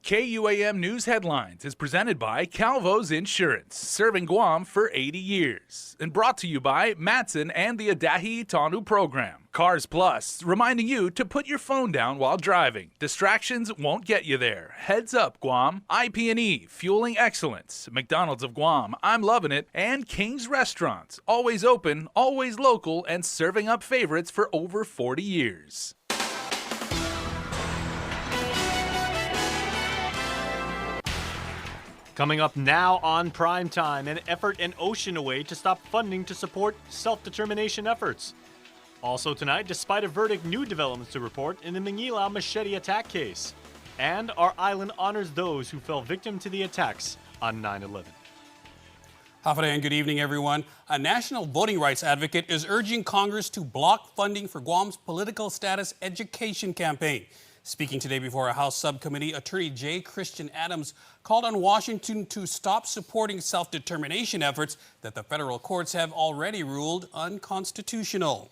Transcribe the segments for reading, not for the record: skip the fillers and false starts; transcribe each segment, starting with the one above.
KUAM News Headlines is presented by Calvo's Insurance, serving Guam for 80 years. And brought to you by Matson and the Adahi Tanu program. Cars Plus, reminding you to put your phone down while driving. Distractions won't get you there. Heads up, Guam. IP&E, fueling excellence. McDonald's of Guam, I'm loving it. And King's Restaurants, always open, always local, and serving up favorites for over 40 years. Coming up now on Primetime, an effort an ocean away to stop funding to support self-determination efforts. Also tonight, despite a verdict, new developments to report in the Manila machete attack case. And our island honors those who fell victim to the attacks on 9/11. Hafade and good evening, everyone. A national voting rights advocate is urging Congress to block funding for Guam's political status education campaign. Speaking today before a House subcommittee, Attorney J. Christian Adams called on Washington to stop supporting self-determination efforts that the federal courts have already ruled unconstitutional.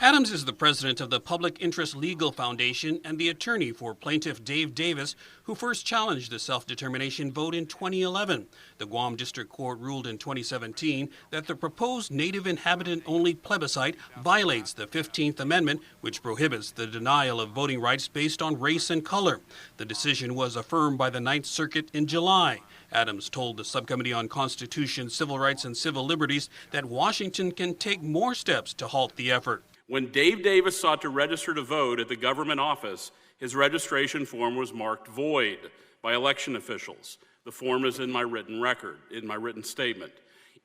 Adams is the president of the Public Interest Legal Foundation and the attorney for plaintiff Dave Davis, who first challenged the self-determination vote in 2011. The Guam District Court ruled in 2017 that the proposed native inhabitant-only plebiscite violates the 15th Amendment, which prohibits the denial of voting rights based on race and color. The decision was affirmed by the Ninth Circuit in July. Adams told the Subcommittee on Constitution, Civil Rights, and Civil Liberties that Washington can take more steps to halt the effort. When Dave Davis sought to register to vote at the government office, his registration form was marked void by election officials. The form is in my written record, in my written statement.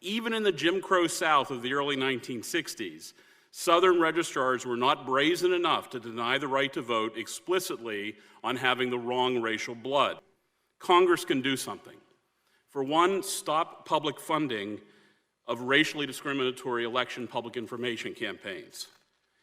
Even in the Jim Crow South of the early 1960s, Southern registrars were not brazen enough to deny the right to vote explicitly on having the wrong racial blood. Congress can do something. For one, stop public funding of racially discriminatory election public information campaigns.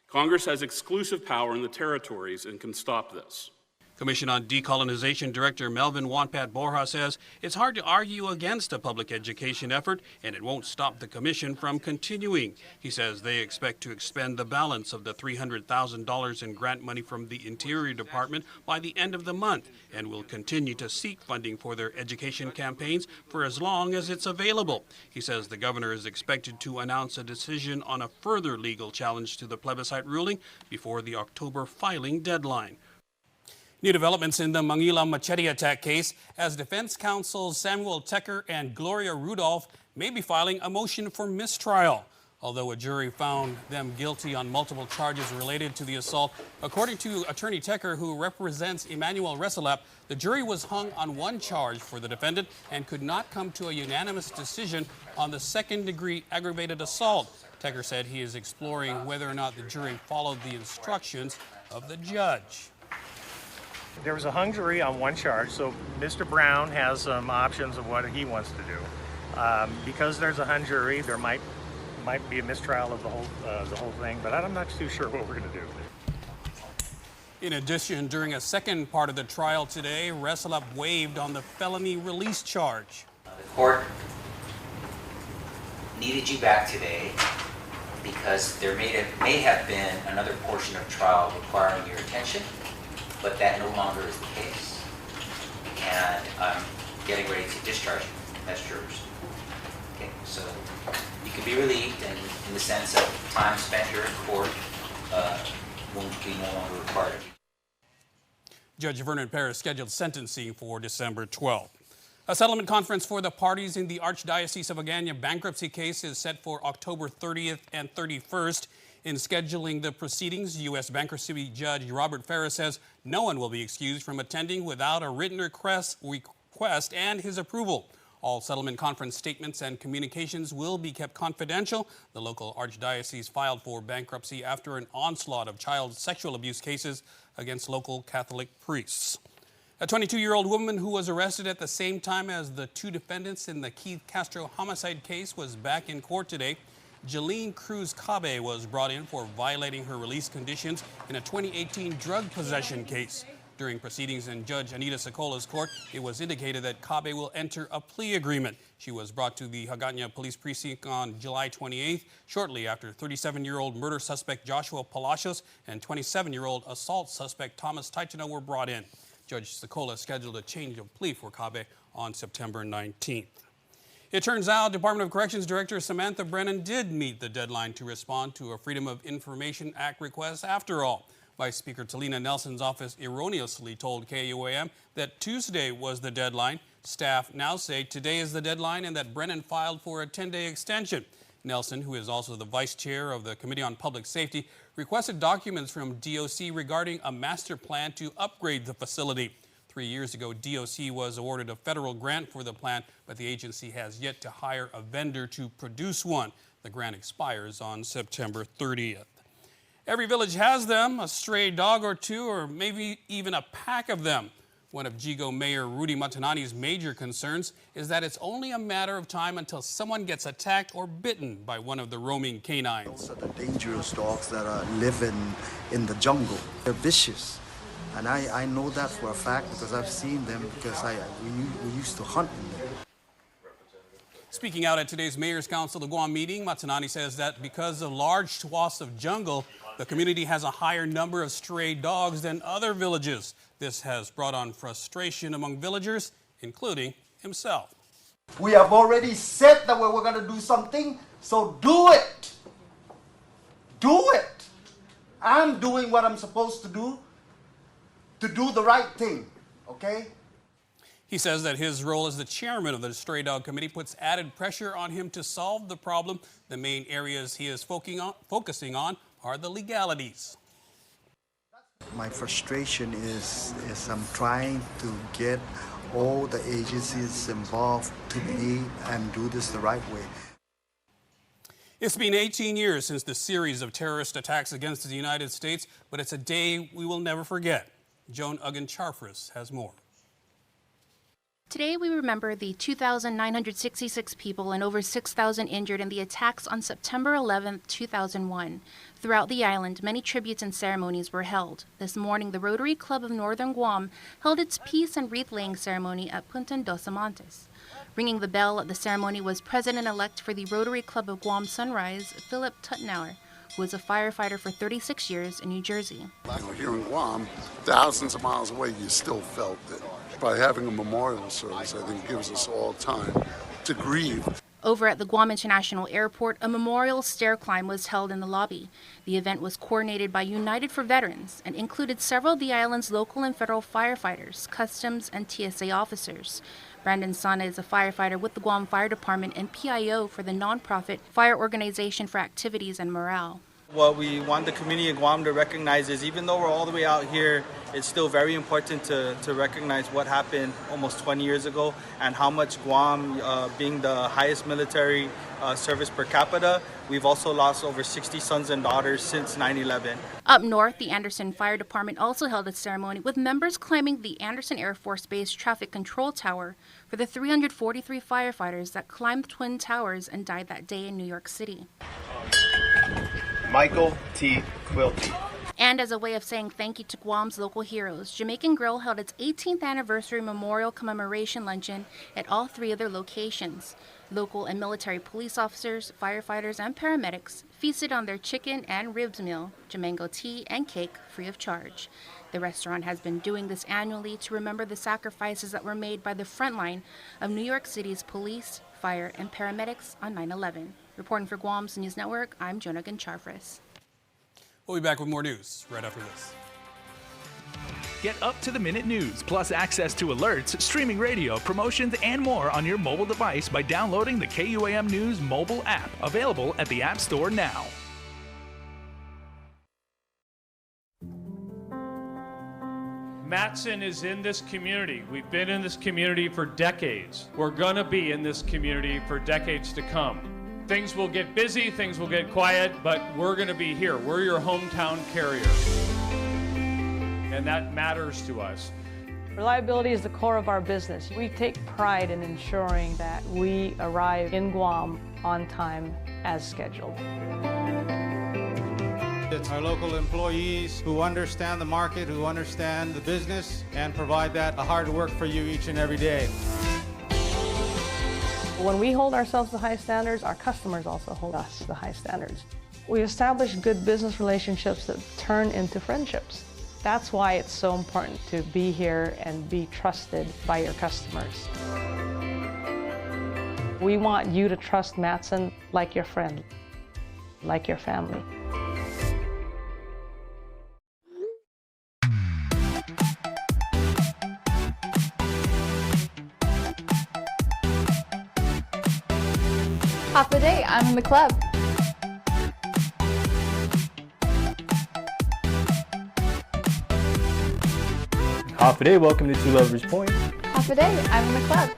Congress has exclusive power in the territories and can stop this. Commission on Decolonization Director Melvin Wonpat Borja says it's hard to argue against a public education effort, and it won't stop the commission from continuing. He says they expect to expend the balance of the $300,000 in grant money from the Interior Department by the end of the month, and will continue to seek funding for their education campaigns for as long as it's available. He says the governor is expected to announce a decision on a further legal challenge to the plebiscite ruling before the October filing deadline. New developments in the Manila machete attack case as defense counsels Samuel Tecker and Gloria Rudolph may be filing a motion for mistrial. Although a jury found them guilty on multiple charges related to the assault, according to Attorney Tecker, who represents Emmanuel Resalap, the jury was hung on one charge for the defendant and could not come to a unanimous decision on the second-degree aggravated assault. Tecker said he is exploring whether or not the jury followed the instructions of the judge. There was a hung jury on one charge, so Mr. Brown has some options of what he wants to do. Because there's a hung jury, there might be a mistrial of the whole thing, but I'm not too sure what we're going to do. In addition, during a second part of the trial today, Resalap waived on the felony release charge. The court needed you back today because there may have been another portion of trial requiring your attention, but that no longer is the case. And I'm getting ready to discharge you as jurors. Okay, so you can be relieved in the sense of time spent here in court won't be no longer required. Judge Vernon Perez scheduled sentencing for December 12th. A settlement conference for the parties in the Archdiocese of Agana bankruptcy case is set for October 30th and 31st. In scheduling the proceedings, U.S. Bankruptcy Judge Robert Ferris says no one will be excused from attending without a written request and his approval. All settlement conference statements and communications will be kept confidential. The local archdiocese filed for bankruptcy after an onslaught of child sexual abuse cases against local Catholic priests. A 22-year-old woman who was arrested at the same time as the two defendants in the Keith Castro homicide case was back in court today. Jeline Cruz Cabe was brought in for violating her release conditions in a 2018 drug possession case. During proceedings in Judge Anita Sacola's court, it was indicated that Kabe will enter a plea agreement. She was brought to the Hagåtña Police Precinct on July 28th, shortly after 37-year-old murder suspect Joshua Palacios and 27-year-old assault suspect Thomas Taichana were brought in. Judge Sacola scheduled a change of plea for Kabe on September 19th. It turns out Department of Corrections Director Samantha Brennan did meet the deadline to respond to a Freedom of Information Act request after all. Vice Speaker Talina Nelson's office erroneously told KUAM that Tuesday was the deadline. Staff now say today is the deadline and that Brennan filed for a 10-day extension. Nelson, who is also the vice chair of the Committee on Public Safety, requested documents from DOC regarding a master plan to upgrade the facility. 3 years ago, DOC was awarded a federal grant for the plan, but the agency has yet to hire a vendor to produce one. The grant expires on September 30th. Every village has them, a stray dog or two, or maybe even a pack of them. One of Jigo Mayor Rudy Matanani's major concerns is that it's only a matter of time until someone gets attacked or bitten by one of the roaming canines. Those are the dangerous dogs that live in the jungle. They're vicious. And I know that for a fact because I've seen them because we used to hunt them. Speaking out at today's Mayor's Council of Guam meeting, Matanani says that because of large swaths of jungle, the community has a higher number of stray dogs than other villages. This has brought on frustration among villagers, including himself. We have already said that we were going to do something, so do it. Do it. I'm doing what I'm supposed to do the right thing, okay? He says that his role as the chairman of the Stray Dog Committee puts added pressure on him to solve the problem. The main areas he is focusing on are the legalities. My frustration is I'm trying to get all the agencies involved to meet and do this the right way. It's been 18 years since the series of terrorist attacks against the United States, but it's a day we will never forget. Joan Uggan-Charfris has more. Today we remember the 2,966 people and over 6,000 injured in the attacks on September 11, 2001. Throughout the island, many tributes and ceremonies were held. This morning, the Rotary Club of Northern Guam held its peace and wreath-laying ceremony at Punta Dos Amantes. Ringing the bell at the ceremony was President-elect for the Rotary Club of Guam Sunrise, Philip Tuttenauer, who was a firefighter for 36 years in New Jersey. Here in Guam, thousands of miles away, you still felt it. By having a memorial service, I think gives us all time to grieve. Over at the Guam International Airport, a memorial stair climb was held in the lobby. The event was coordinated by United for Veterans and included several of the island's local and federal firefighters, customs, and TSA officers. Brandon Sana is a firefighter with the Guam Fire Department and PIO for the nonprofit Fire Organization for Activities and Morale. What we want the community of Guam to recognize is even though we're all the way out here, it's still very important to recognize what happened almost 20 years ago and how much Guam, being the highest military service per capita, we've also lost over 60 sons and daughters since 9/11. Up north, the Anderson Fire Department also held a ceremony with members climbing the Anderson Air Force Base Traffic Control Tower for the 343 firefighters that climbed Twin Towers and died that day in New York City. Michael T. Quilty. And as a way of saying thank you to Guam's local heroes, Jamaican Grill held its 18th anniversary memorial commemoration luncheon at all three of their locations. Local and military police officers, firefighters, and paramedics feasted on their chicken and ribs meal, Jamango tea, and cake free of charge. The restaurant has been doing this annually to remember the sacrifices that were made by the front line of New York City's police, fire, and paramedics on 9/11. Reporting for Guam's News Network, I'm Joan Uggan-Charfris. We'll be back with more news right after this. Get up-to-the-minute news, plus access to alerts, streaming radio, promotions, and more on your mobile device by downloading the KUAM News mobile app, available at the App Store now. Matson is in this community. We've been in this community for decades. We're gonna be in this community for decades to come. Things will get busy, things will get quiet, but we're gonna be here. We're your hometown carrier. And that matters to us. Reliability is the core of our business. We take pride in ensuring that we arrive in Guam on time as scheduled. It's our local employees who understand the market, who understand the business, and provide that hard work for you each and every day. When we hold ourselves to high standards, our customers also hold us to high standards. We establish good business relationships that turn into friendships. That's why it's so important to be here and be trusted by your customers. We want you to trust Matson like your friend, like your family. Half a day, I'm in the club. Half a day, welcome to Two Lovers Point. Half a day, I'm in the club.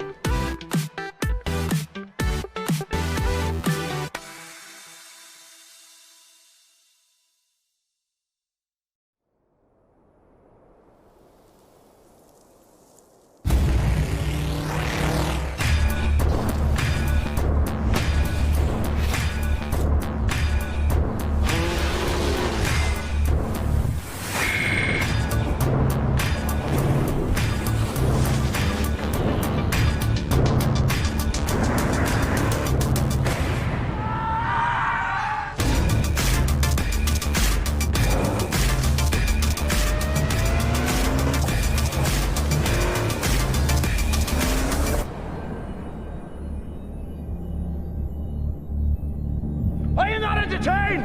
Are you not entertained?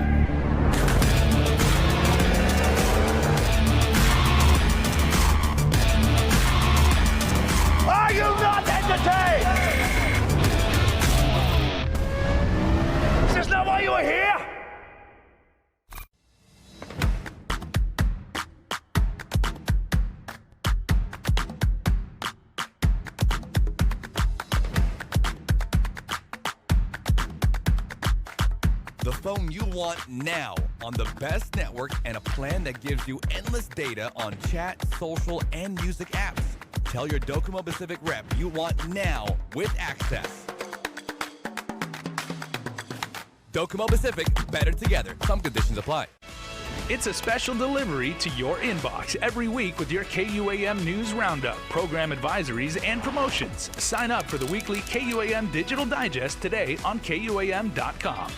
Are you not entertained? Is this not why you were here? The phone you want now on the best network and a plan that gives you endless data on chat, social, and music apps. Tell your Docomo Pacific rep you want now with access. Docomo Pacific, better together. Some conditions apply. It's a special delivery to your inbox every week with your KUAM News Roundup, program advisories, and promotions. Sign up for the weekly KUAM Digital Digest today on KUAM.com.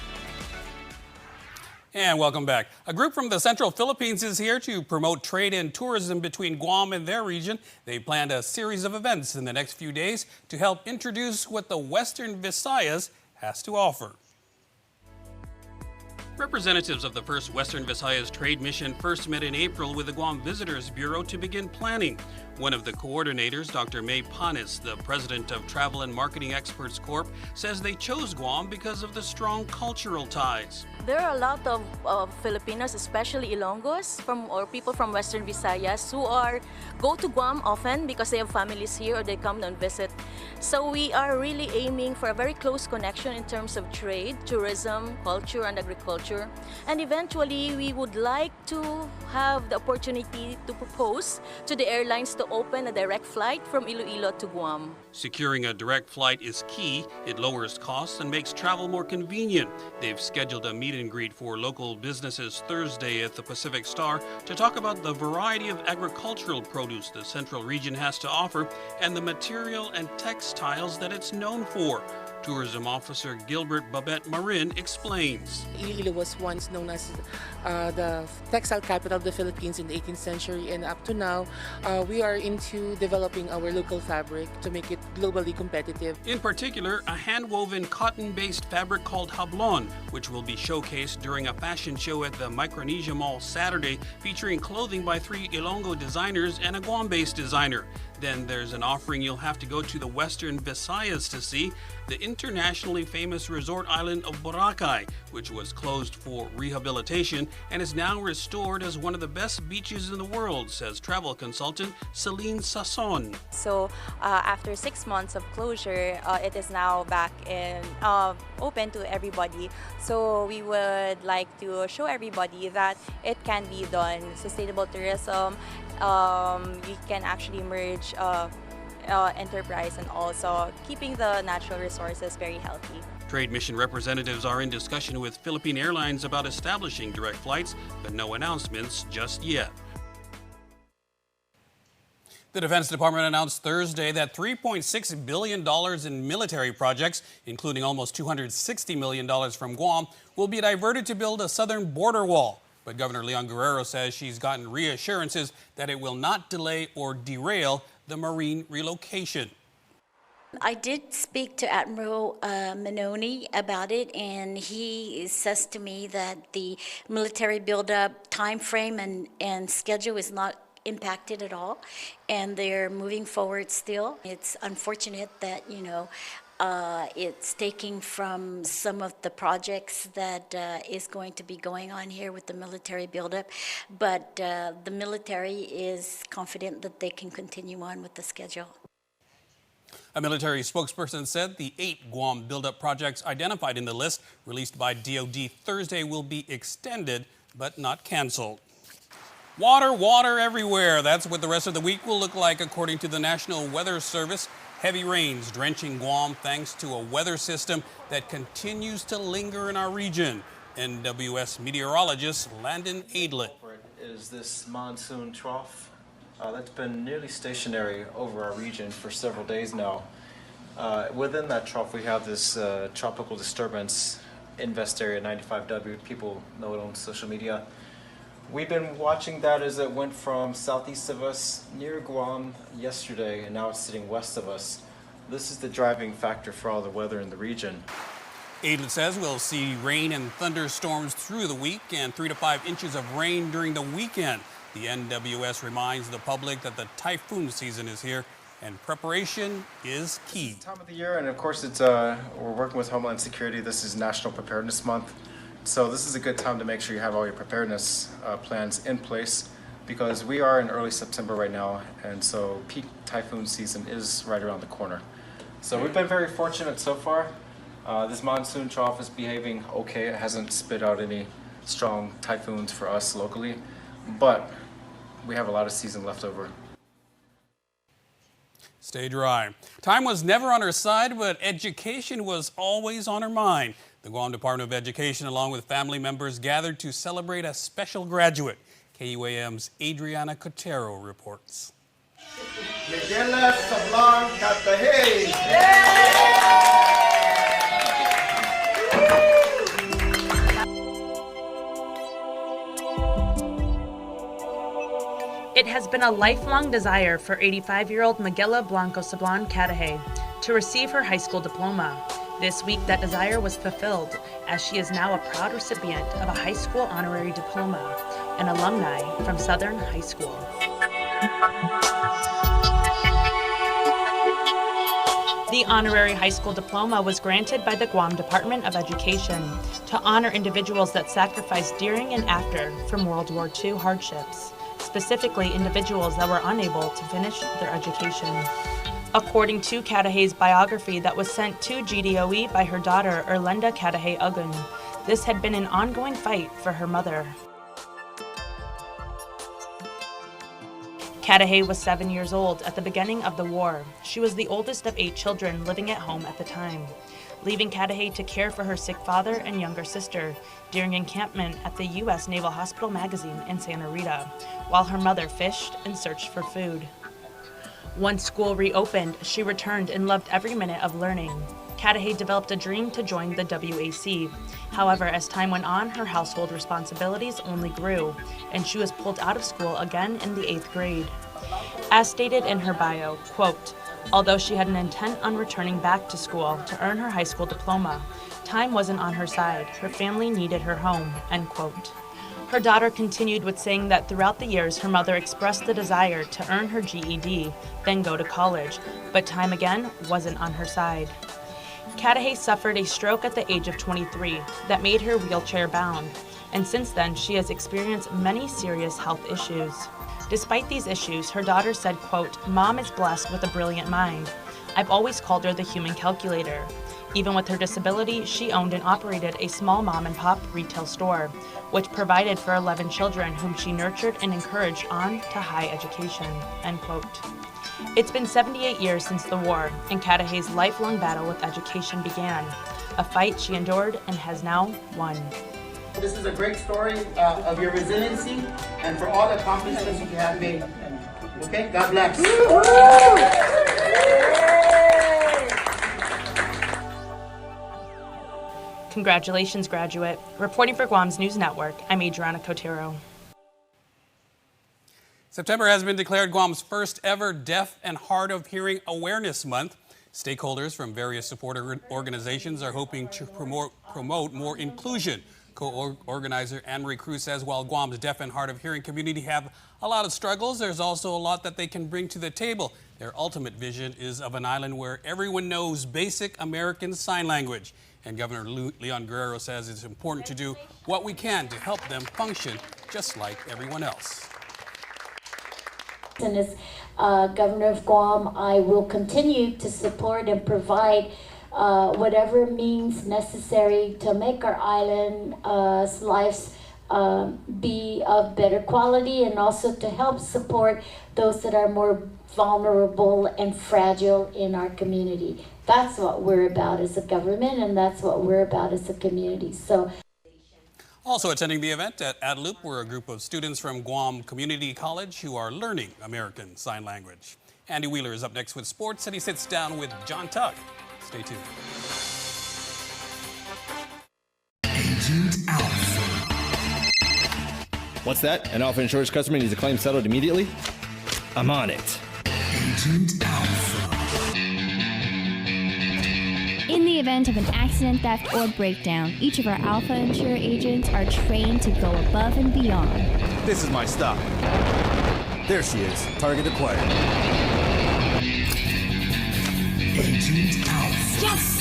And welcome back. A group from the Central Philippines is here to promote trade and tourism between Guam and their region. They planned a series of events in the next few days to help introduce what the Western Visayas has to offer. Representatives of the first Western Visayas Trade Mission first met in April with the Guam Visitors Bureau to begin planning. One of the coordinators, Dr. May Panis, the president of Travel and Marketing Experts Corp., says they chose Guam because of the strong cultural ties. There are a lot of Filipinos, especially Ilonggos or people from Western Visayas who go to Guam often because they have families here or they come and visit. So we are really aiming for a very close connection in terms of trade, tourism, culture, and agriculture. And eventually, we would like to have the opportunity to propose to the airlines to open a direct flight from Iloilo to Guam. Securing a direct flight is key. It lowers costs and makes travel more convenient. They've scheduled a meet and greet for local businesses Thursday at the Pacific Star to talk about the variety of agricultural produce the Central region has to offer and the material and textiles that it's known for. Tourism Officer Gilbert Babette Marin explains. Iloilo was once known as the textile capital of the Philippines in the 18th century, and up to now, we are into developing our local fabric to make it globally competitive. In particular, a hand-woven cotton-based fabric called hablon, which will be showcased during a fashion show at the Micronesia Mall Saturday, featuring clothing by 3 Ilonggo designers and a Guam-based designer. Then there's an offering you'll have to go to the Western Visayas to see, the internationally famous resort island of Boracay, which was closed for rehabilitation and is now restored as one of the best beaches in the world, says travel consultant Celine Sasson. So after 6 months of closure, it is now back in open to everybody. So we would like to show everybody that it can be done. Sustainable tourism, we can actually merge enterprise and also keeping the natural resources very healthy. Trade mission representatives are in discussion with Philippine Airlines about establishing direct flights, but no announcements just yet. The Defense Department announced Thursday that $3.6 billion in military projects, including almost $260 million from Guam, will be diverted to build a southern border wall. But Governor Leon Guerrero says she's gotten reassurances that it will not delay or derail the Marine relocation. I did speak to Admiral Manoni about it, and he says to me that the military buildup time frame and schedule is not impacted at all, and they're moving forward still. It's unfortunate that, it's taking from some of the projects that is going to be going on here with the military buildup, but the military is confident that they can continue on with the schedule. A military spokesperson said the 8 Guam buildup projects identified in the list released by DoD Thursday will be extended but not canceled. Water, water everywhere. That's what the rest of the week will look like, according to the National Weather Service. Heavy rains drenching Guam thanks to a weather system that continues to linger in our region. NWS meteorologist Landon Adlet. Is this monsoon trough that's been nearly stationary over our region for several days now. Within that trough, we have this tropical disturbance, Invest Area 95W. People know it on social media. We've been watching that as it went from southeast of us near Guam yesterday, and now it's sitting west of us. This is the driving factor for all the weather in the region. Adlet says we'll see rain and thunderstorms through the week and 3 to 5 inches of rain during the weekend. The NWS reminds the public that the typhoon season is here and preparation is key. It's the time of the year, and of course we're working with Homeland Security. This is National Preparedness Month. So this is a good time to make sure you have all your preparedness plans in place, because we are in early September right now, and so peak typhoon season is right around the corner. So we've been very fortunate so far. This monsoon trough is behaving okay. It hasn't spit out any strong typhoons for us locally, but we have a lot of season left over. Stay dry. Time was never on her side, but education was always on her mind. The Guam Department of Education, along with family members, gathered to celebrate a special graduate. KUAM's Adriana Cotero reports. It has been a lifelong desire for 85-year-old Miguela Blanco Sablan Cadahay to receive her high school diploma. This week, that desire was fulfilled, as she is now a proud recipient of a high school honorary diploma, an alumni from Southern High School. The honorary high school diploma was granted by the Guam Department of Education to honor individuals that sacrificed during and after from World War II hardships, specifically individuals that were unable to finish their education. According to Cadahay's biography that was sent to GDOE by her daughter, Erlenda Cadahay Ugun, this had been an ongoing fight for her mother. Cadahay was 7 years old at the beginning of the war. She was the oldest of 8 children living at home at the time, leaving Cadahay to care for her sick father and younger sister during encampment at the U.S. Naval Hospital Magazine in Santa Rita, while her mother fished and searched for food. Once school reopened, she returned and loved every minute of learning. Cadahay developed a dream to join the WAC. However, as time went on, her household responsibilities only grew, and she was pulled out of school again in the 8th grade. As stated in her bio, quote, although she had an intent on returning back to school to earn her high school diploma, time wasn't on her side. Her family needed her home, end quote. Her daughter continued with saying that throughout the years, her mother expressed the desire to earn her GED, then go to college, but time again wasn't on her side. Cadahay suffered a stroke at the age of 23 that made her wheelchair-bound, and since then she has experienced many serious health issues. Despite these issues, her daughter said, quote, Mom is blessed with a brilliant mind. I've always called her the human calculator. Even with her disability, she owned and operated a small mom-and-pop retail store, which provided for 11 children whom she nurtured and encouraged on to high education, end quote. It's been 78 years since the war, and Cudahy's lifelong battle with education began, a fight she endured and has now won. This is a great story of your resiliency and for all the accomplishments you have made. Okay, God bless. Congratulations, graduate. Reporting for Guam's News Network, I'm Adriana Cotero. September has been declared Guam's first ever Deaf and Hard of Hearing Awareness Month. Stakeholders from various support organizations are hoping to promote more inclusion. Co-organizer Anne-Marie Cruz says while Guam's deaf and hard of hearing community have a lot of struggles, there's also a lot that they can bring to the table. Their ultimate vision is of an island where everyone knows basic American Sign Language. And Governor Leon Guerrero says it's important to do what we can to help them function just like everyone else. And as Governor of Guam, I will continue to support and provide whatever means necessary to make our island's lives be of better quality, and also to help support those that are more vulnerable and fragile in our community. That's what we're about as a government, and that's what we're about as a community. So. Also attending the event at AdLoop were a group of students from Guam Community College who are learning American Sign Language. Andy Wheeler is up next with sports, and he sits down with John Tuck. Stay tuned. Agent Alpha. What's that? An Alpha Insurance customer needs a claim settled immediately? I'm on it. Agent Alpha. In the event of an accident, theft, or breakdown, each of our Alpha Insure agents are trained to go above and beyond. This is my stop. There she is. Target acquired. Agent Alpha. Yes!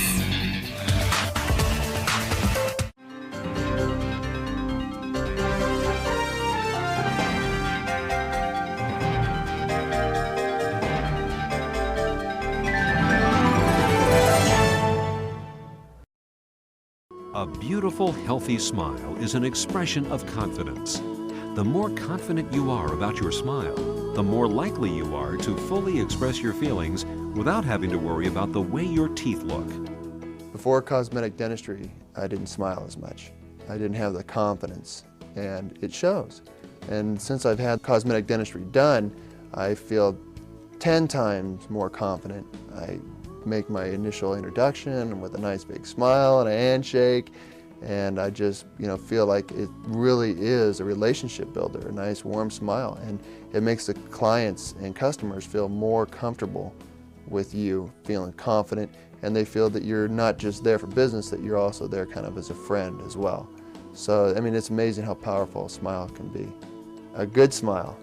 A beautiful, healthy smile is an expression of confidence. The more confident you are about your smile, the more likely you are to fully express your feelings without having to worry about the way your teeth look. Before cosmetic dentistry, I didn't smile as much. I didn't have the confidence, and it shows. And since I've had cosmetic dentistry done, I feel 10 times more confident. I make my initial introduction with a nice big smile and a handshake, and I just feel like it really is a relationship builder, a nice warm smile, and it makes the clients and customers feel more comfortable with you, feeling confident, and they feel that you're not just there for business, that you're also there kind of as a friend as well. So I mean, it's amazing how powerful a smile can be. A good smile.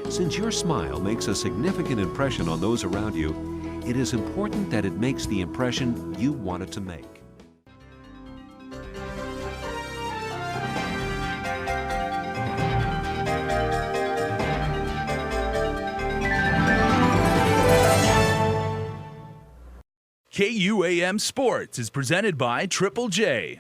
Since your smile makes a significant impression on those around you, it is important that it makes the impression you want it to make. KUAM Sports is presented by Triple J.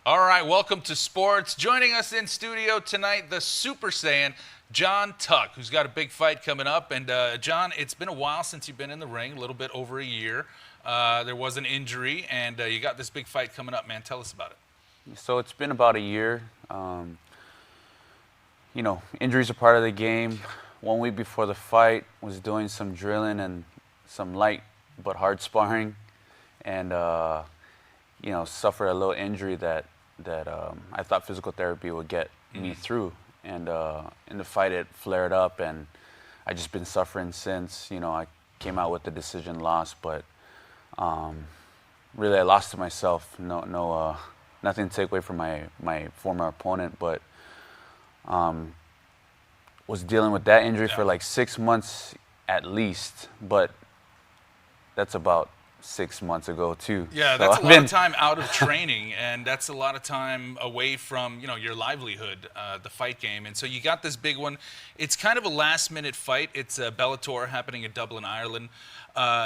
All right, welcome to sports. Joining us in studio tonight, the Super Saiyan, John Tuck, who's got a big fight coming up. And John, it's been a while since you've been in the ring, a little bit over a year. There was an injury, and you got this big fight coming up, man. Tell us about it. So it's been about a year. Injuries are part of the game. 1 week before the fight, was doing some drilling and some light but hard sparring, and suffered a little injury that I thought physical therapy would get me through. And in the fight, it flared up, and I just been suffering since. I came out with the decision loss, but really I lost to myself. Nothing to take away from my former opponent, but was dealing with that injury for like 6 months at least. But that's about 6 months ago too. Yeah, So that's I've a lot been- of time out of training, and that's a lot of time away from, you know, your livelihood, the fight game. And so you got this big one. It's kind of a last-minute fight. It's a Bellator happening in Dublin, Ireland.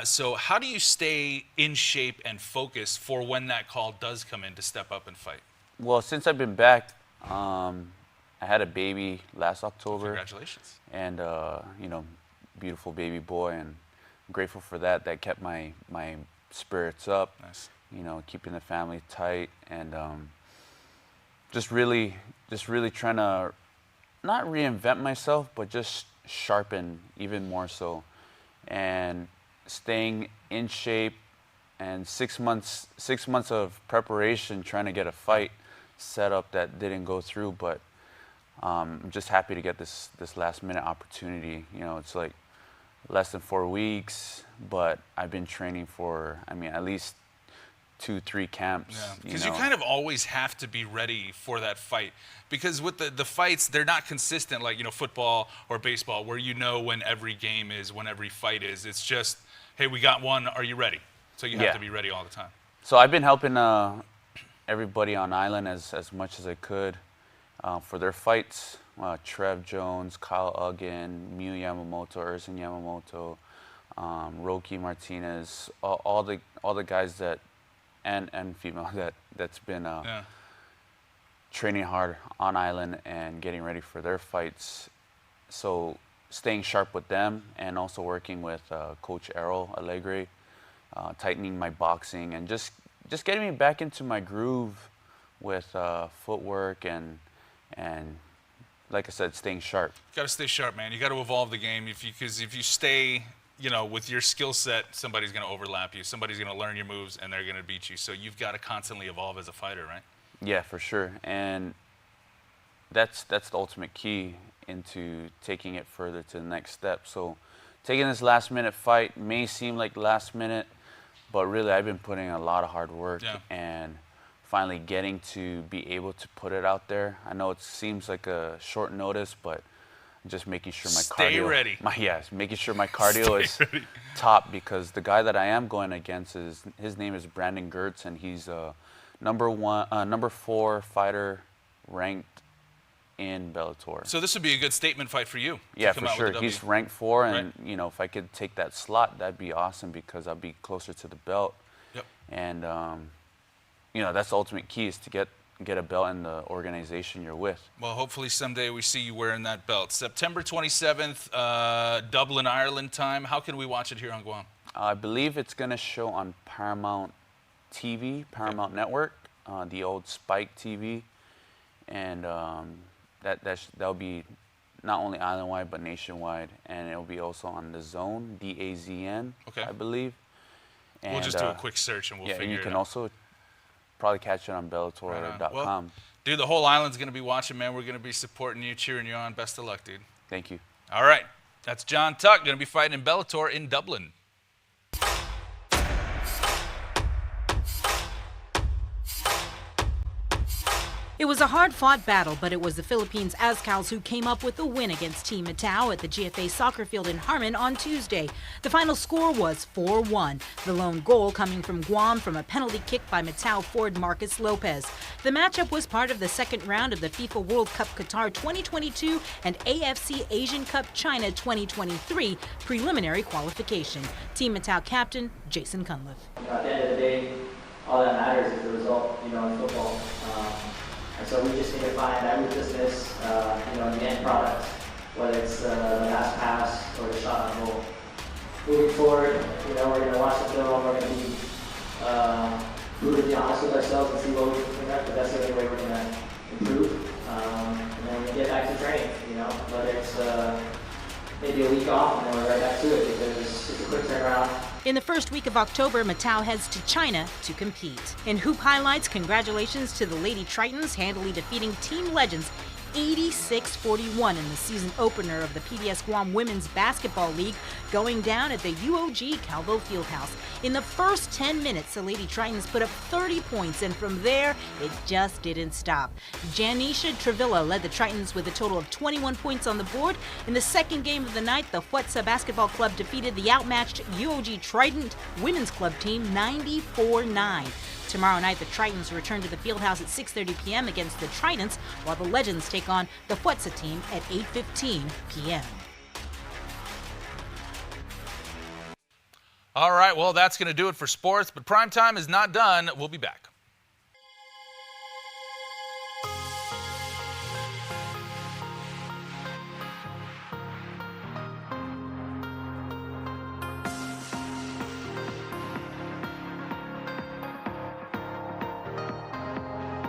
So how do you stay in shape and focused for when that call does come in to step up and fight? Well, since I've been back, I had a baby last October. Congratulations. And you know, beautiful baby boy, and I'm grateful for that. That kept my spirits up. Nice. You know, keeping the family tight, and just really trying to not reinvent myself, but just sharpen even more so, and staying in shape. And 6 months of preparation trying to get a fight set up that didn't go through, but I'm just happy to get this last minute opportunity. You know, it's like less than 4 weeks, but I've been training for, I mean, at least 2-3 camps. Yeah, because you kind of always have to be ready for that fight. Because with the fights, they're not consistent like, you know, football or baseball, where you know when every game is, when every fight is. It's just, hey, we got one, are you ready? So you have to be ready all the time. So I've been helping everybody on island as much as I could for their fights. Trev Jones, Kyle Uggan, Miu Yamamoto, Ersin Yamamoto, Roki Martinez, all the guys that and female that's been training hard on island and getting ready for their fights. So staying sharp with them, and also working with Coach Errol Allegre, tightening my boxing, and just getting me back into my groove with footwork and like I said, staying sharp. Got to stay sharp, man. You got to evolve the game. Because if you stay, you know, with your skill set, somebody's going to overlap you. Somebody's going to learn your moves, and they're going to beat you. So you've got to constantly evolve as a fighter, right? Yeah, for sure. And that's the ultimate key into taking it further to the next step. So taking this last minute fight may seem like last minute, but really I've been putting a lot of hard work and finally getting to be able to put it out there. I know it seems like a short notice, but just making sure my cardio. Ready. Making sure my cardio is top, because the guy that I am going against his name is Brandon Gertz, and he's number 4 fighter ranked in Bellator. So this would be a good statement fight for you. Yeah, for sure. He's ranked 4, and you know, if I could take that slot, that'd be awesome, because I'll be closer to the belt. Yep. And you know, that's the ultimate key, is to get a belt in the organization you're with. Well, hopefully someday we see you wearing that belt. September 27th, Dublin, Ireland time. How can we watch it here on Guam? I believe it's going to show on Paramount TV, Paramount Network, the old Spike TV, and that'll be not only island-wide but nationwide, and it'll be also on the Zone, DAZN, I believe. And, we'll just do a quick search and we'll figure it out. Yeah, you can also probably catch it on Bellator.com. Right. Well, dude, the whole island's going to be watching, man. We're going to be supporting you, cheering you on. Best of luck, dude. Thank you. All right. That's John Tuck, going to be fighting in Bellator in Dublin. It was a hard-fought battle, but it was the Philippines Azcals who came up with the win against Team Matao at the GFA soccer field in Harmon on Tuesday. The final score was 4-1, the lone goal coming from Guam from a penalty kick by Matao forward Marcus Lopez. The matchup was part of the second round of the FIFA World Cup Qatar 2022 and AFC Asian Cup China 2023 preliminary qualification. Team Matao captain Jason Cunliffe. At the end of the day, all that matters is the result, you know, in football. And so we just need to find that ruthlessness, you know, in the end product, whether it's the last pass or the shot on goal. Moving forward, you know, we're going to watch the film, we're going to be brutally honest with ourselves and see what we can clean up, but that's the only way we're going to improve. And then we get back to training, you know, whether it's maybe a week off and then we're right back to it, because it's a quick turnaround. In the first week of October, Matao heads to China to compete. In hoop highlights, congratulations to the Lady Tritons handily defeating Team Legends 86-41 in the season opener of the PDS Guam Women's Basketball League, going down at the UOG Calvo Fieldhouse. In the first 10 minutes, the Lady Tritons put up 30 points, and from there, it just didn't stop. Janisha Trevilla led the Tritons with a total of 21 points on the board. In the second game of the night, the Fuetza Basketball Club defeated the outmatched UOG Trident Women's Club team 94-9. Tomorrow night, the Tritons return to the Fieldhouse at 6:30 p.m. against the Tridents, while the Legends take on the Fuetza team at 8:15 p.m. All right, well, that's going to do it for sports, but primetime is not done. We'll be back.